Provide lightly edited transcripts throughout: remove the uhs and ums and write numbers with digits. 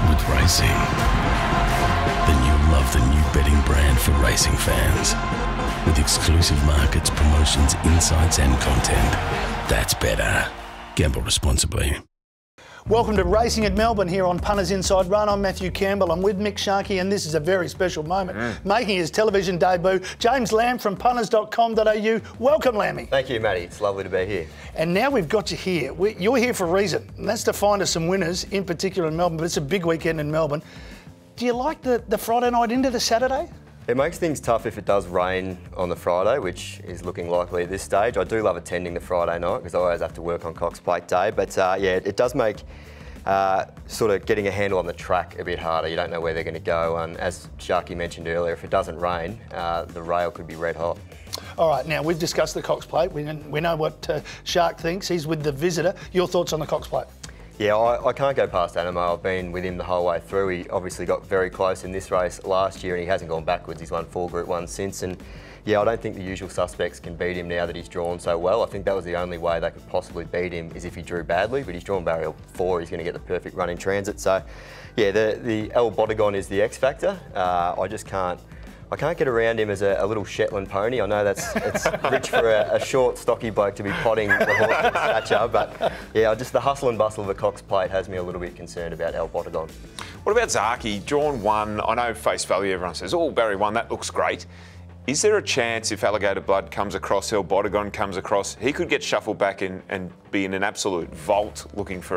with racing. Then you'll love the new betting brand for racing fans. With exclusive markets, promotions, insights and content. That's betr. Gamble responsibly. Welcome to Racing at Melbourne here on Punters Inside Run. I'm Matthew Campbell. I'm with Mick, Sharkie, and this is a very special moment. Making his television debut, James Lamb from punters.com.au. Welcome, Lammy. Thank you, Matty. It's lovely to be here. And now we've got you here. You're here for a reason, and that's to find us some winners, in particular in Melbourne, but it's a big weekend in Melbourne. Do you like the Friday night into the Saturday? It makes things tough if it does rain on the Friday, which is looking likely at this stage. I do love attending the Friday night because I always have to work on Cox Plate Day. But yeah, it does make sort of getting a handle on the track a bit harder. You don't know where they're going to go. And as Sharkie mentioned earlier, if it doesn't rain, the rail could be red hot. All right, now we've discussed the Cox Plate. We know what Shark thinks. He's with the visitor. Your thoughts on the Cox Plate? Yeah, I can't go past Anamoe. I've been with him the whole way through. He obviously got very close in this race last year and he hasn't gone backwards. He's won 4 Group 1s since. And yeah, I don't think the usual suspects can beat him now that he's drawn so well. I think that was the only way they could possibly beat him is if he drew badly, but he's drawn barrier 4. He's going to get the perfect run in transit. So yeah, the El Bodegon is the X factor. I can't get around him as a little Shetland pony. I know it's rich for a short, stocky bloke to be potting the horse in stature, but yeah, just the hustle and bustle of the Cox Plate has me a little bit concerned about El Bodegon. What about Sharkie? Drawn 1. I know face value, everyone says, oh, Barry 1, that looks great. Is there a chance if Alligator Blood comes across, El Bodegon comes across, he could get shuffled back and be in an absolute vault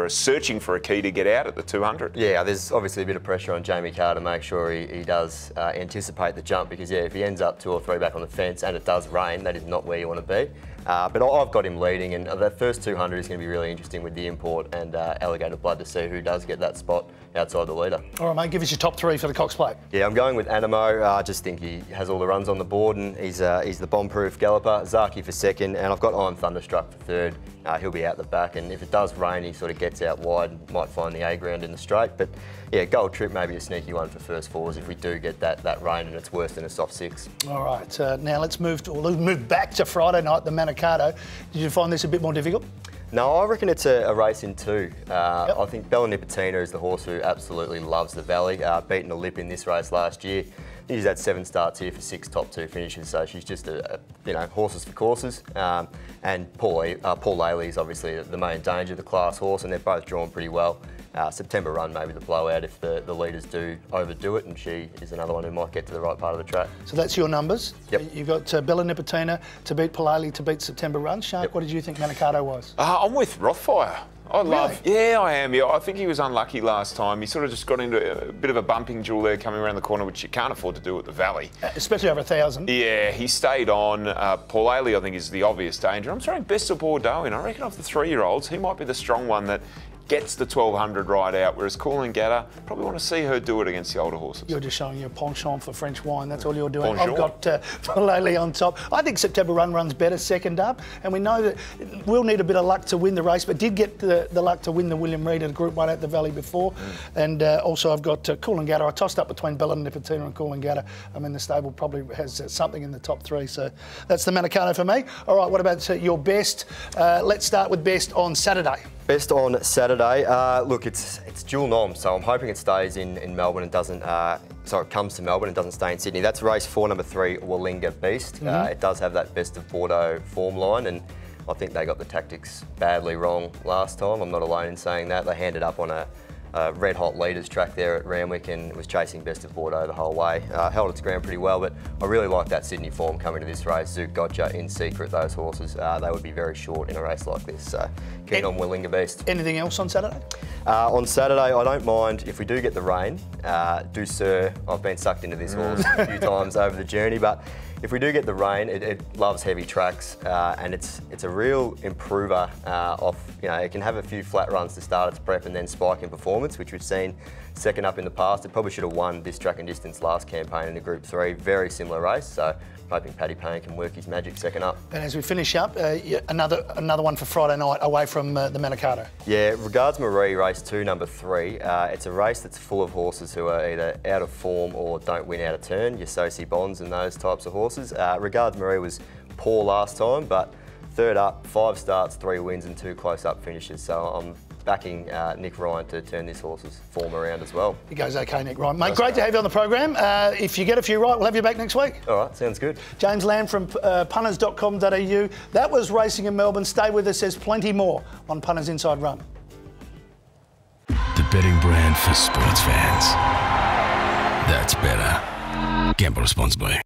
searching for a key to get out at the 200? Yeah, there's obviously a bit of pressure on Jamie Carr to make sure he does anticipate the jump because, yeah, if he ends up 2 or 3 back on the fence and it does rain, that is not where you want to be. But I've got him leading and the first 200 is going to be really interesting with the import and Alligator Blood to see who does get that spot outside the leader. All right, mate, give us your top 3 for the Cox Plate. Yeah, I'm going with Anamoe. I just think he has all the runs on the board and he's the bomb-proof galloper. Sharkie for 2nd, and I've got I'm Thunderstruck for 3rd. He'll be out the back, and if it does rain, he sort of gets out wide and might find the A ground in the straight. But yeah, Gold Trip maybe a sneaky one for first 4s if we do get that rain and it's worse than a soft 6. All right, now let's move back to Friday night, the Manikato. Did you find this a bit more difficult? No, I reckon it's a race in 2. I think Bella Nipotina is the horse who absolutely loves the Valley. Beaten a lip in this race last year. She's had 7 starts here for 6 top 2 finishes, so she's just horses for courses. And Paul Laley is obviously the main danger, the class horse, and they're both drawn pretty well. September Run maybe the blowout if the leaders do overdo it, and she is another one who might get to the right part of the track. So that's your numbers. Yep. You've got Bella Nipotina to beat Paul Laley to beat September Run. Shark, yep. What did you think Manikato was? I'm with Rothfire. Yeah, I am. Yeah, I think he was unlucky last time. He sort of just got into a bit of a bumping duel there coming around the corner, which you can't afford to do at the Valley. Especially over 1,000. Yeah, he stayed on. Paul Laley, I think, is the obvious danger. I'm throwing Best of Bordeaux in. I reckon of the 3-year-olds, he might be the strong one that gets the 1200 right out, whereas Coolangatta, probably want to see her do it against the older horses. You're just showing your penchant for French wine, that's all you're doing. Bonjour. I've got Laley on top. I think September Run runs better 2nd up, and we know that we'll need a bit of luck to win the race, but did get the luck to win the William Reid at Group 1 at the Valley before. And also I've got Coolangatta. I tossed up between Bella Nipotina and Coolangatta. I mean, the stable probably has something in the top 3, so that's the Manikato for me. All right, what about your best? Let's start with best on Saturday. Best on Saturday. Look, it's dual nom, so I'm hoping it stays in Melbourne and doesn't. It comes to Melbourne and doesn't stay in Sydney. That's race 4, number 3, Wallinga Beast. It does have that Best of Bordeaux form line, and I think they got the tactics badly wrong last time. I'm not alone in saying that. They handed up on a red-hot leaders track there at Randwick and was chasing Best of Bordeaux the whole way. Held its ground pretty well, but I really like that Sydney form coming to this race. Zook Gotcha, In Secret, those horses, they would be very short in a race like this. So keen on Wallinga Beast. Anything else on Saturday? On Saturday, I don't mind if we do get the rain. Do Sir, I've been sucked into this horse a few times over the journey, but if we do get the rain, it loves heavy tracks and it's a real improver it can have a few flat runs to start its prep and then spike in performance, which we've seen 2nd up in the past. It probably should have won this track and distance last campaign in a Group 3, very similar race. So hoping Paddy Payne can work his magic 2nd up. And as we finish up, another one for Friday night away from the Manikato. Yeah, Regards Marie, race 2, number 3. It's a race that's full of horses who are either out of form or don't win out of turn, your Sosie Bonds and those types of horses. Regards Marie was poor last time, but 3rd up, 5 starts, 3 wins and 2 close-up finishes. So I'm backing Nick Ryan to turn this horse's form around as well. He goes okay, Nick Ryan. Mate, great to have you on the program. If you get a few right, we'll have you back next week. All right, sounds good. James Lamb from punters.com.au. That was racing in Melbourne. Stay with us. There's plenty more on Punters Inside Run. The betting brand for sports fans. That's better. Gamble responsibly.